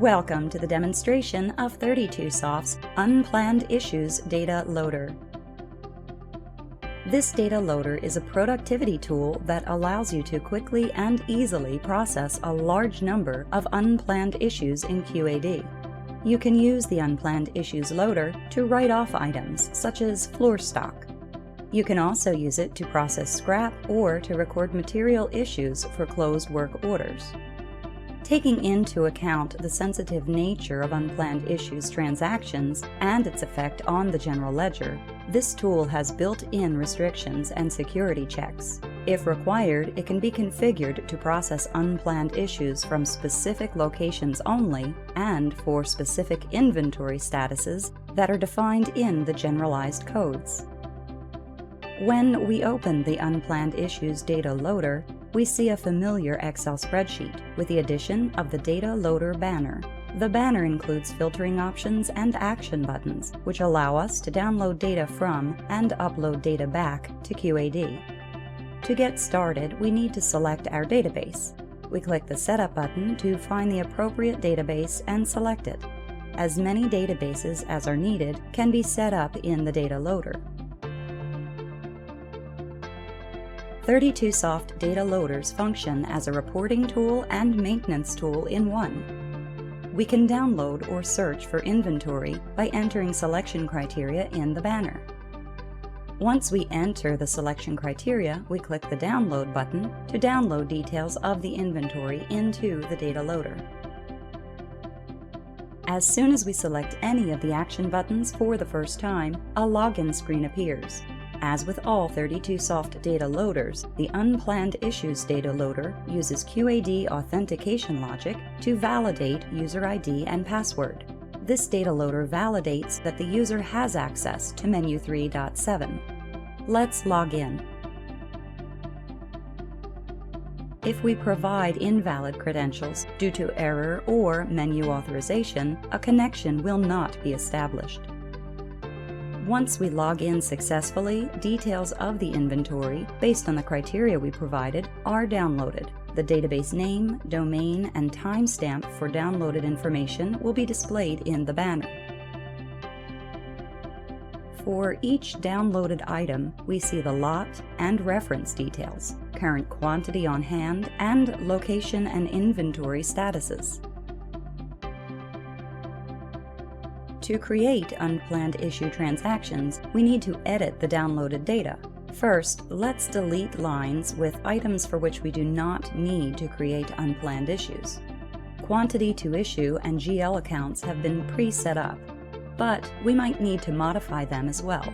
Welcome to the demonstration of 32soft's Unplanned Issues Data Loader. This data loader is a productivity tool that allows you to quickly and easily process a large number of unplanned issues in QAD. You can use the Unplanned Issues Loader to write off items such as floor stock. You can also use it to process scrap or to record material issues for closed work orders. Taking into account the sensitive nature of unplanned issues transactions and its effect on the general ledger, this tool has built-in restrictions and security checks. If required, it can be configured to process unplanned issues from specific locations only and for specific inventory statuses that are defined in the generalized codes. When we open the Unplanned Issues Data Loader, we see a familiar Excel spreadsheet with the addition of the Data Loader banner. The banner includes filtering options and action buttons, which allow us to download data from and upload data back to QAD. To get started, we need to select our database. We click the Setup button to find the appropriate database and select it. As many databases as are needed can be set up in the Data Loader. 32soft data loaders function as a reporting tool and maintenance tool in one. We can download or search for inventory by entering selection criteria in the banner. Once we enter the selection criteria, we click the Download button to download details of the inventory into the data loader. As soon as we select any of the action buttons for the first time, a login screen appears. As with all 32soft data loaders, the Unplanned Issues Data Loader uses QAD authentication logic to validate user ID and password. This data loader validates that the user has access to menu 3.7. Let's log in. If we provide invalid credentials due to error or menu authorization, a connection will not be established. Once we log in successfully, details of the inventory, based on the criteria we provided, are downloaded. The database name, domain, and timestamp for downloaded information will be displayed in the banner. For each downloaded item, we see the lot and reference details, current quantity on hand, and location and inventory statuses. To create unplanned issue transactions, we need to edit the downloaded data. First, let's delete lines with items for which we do not need to create unplanned issues. Quantity to issue and GL accounts have been pre-set up, but we might need to modify them as well.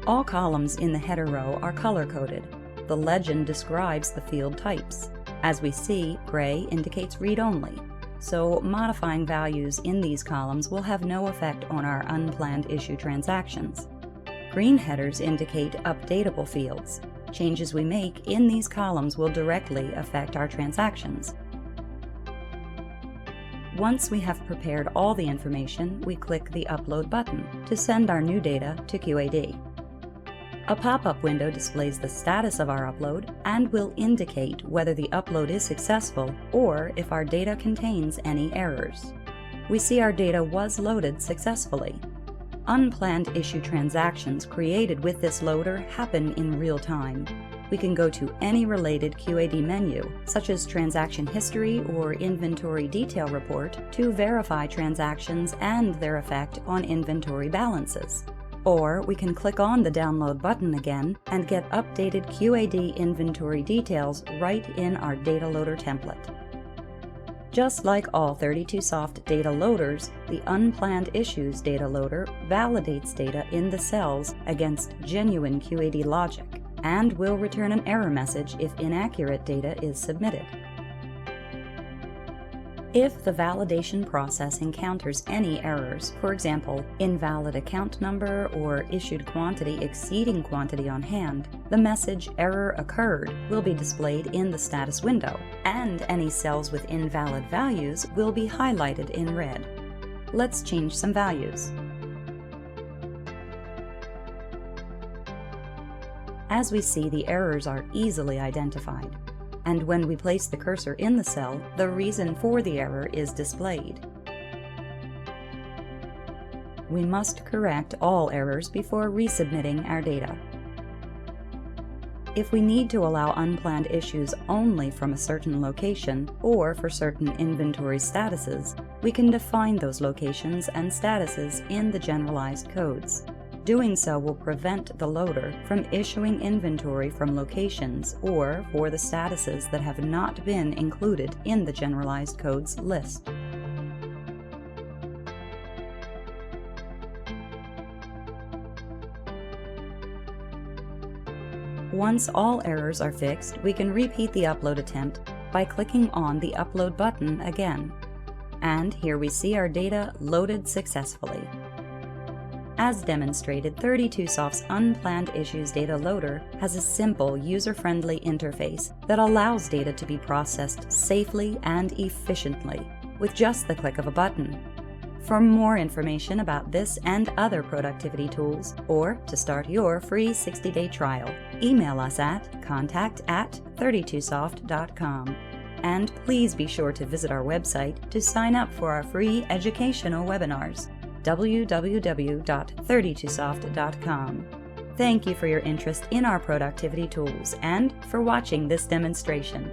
All columns in the header row are color-coded. The legend describes the field types. As we see, gray indicates read-only, so modifying values in these columns will have no effect on our unplanned issue transactions. Green headers indicate updatable fields. Changes we make in these columns will directly affect our transactions. Once we have prepared all the information, we click the Upload button to send our new data to QAD. A pop-up window displays the status of our upload and will indicate whether the upload is successful or if our data contains any errors. We see our data was loaded successfully. Unplanned issue transactions created with this loader happen in real time. We can go to any related QAD menu, such as Transaction History or Inventory Detail Report, to verify transactions and their effect on inventory balances. Or we can click on the Download button again and get updated QAD inventory details right in our data loader template. Just like all 32soft data loaders, the Unplanned Issues Data Loader validates data in the cells against genuine QAD logic and will return an error message if inaccurate data is submitted. If the validation process encounters any errors, for example, invalid account number or issued quantity exceeding quantity on hand, the message "Error occurred" will be displayed in the status window, and any cells with invalid values will be highlighted in red. Let's change some values. As we see, the errors are easily identified. and when we place the cursor in the cell, the reason for the error is displayed. We must correct all errors before resubmitting our data. If we need to allow unplanned issues only from a certain location or for certain inventory statuses, we can define those locations and statuses in the generalized codes. Doing so will prevent the loader from issuing inventory from locations or for the statuses that have not been included in the generalized codes list. Once all errors are fixed, we can repeat the upload attempt by clicking on the Upload button again. And here we see our data loaded successfully. As demonstrated, 32Soft's Unplanned Issues Data Loader has a simple, user-friendly interface that allows data to be processed safely and efficiently with just the click of a button. For more information about this and other productivity tools, or to start your free 60-day trial, email us at contact@32soft.com. And please be sure to visit our website to sign up for our free educational webinars, www.32soft.com. Thank you for your interest in our productivity tools and for watching this demonstration.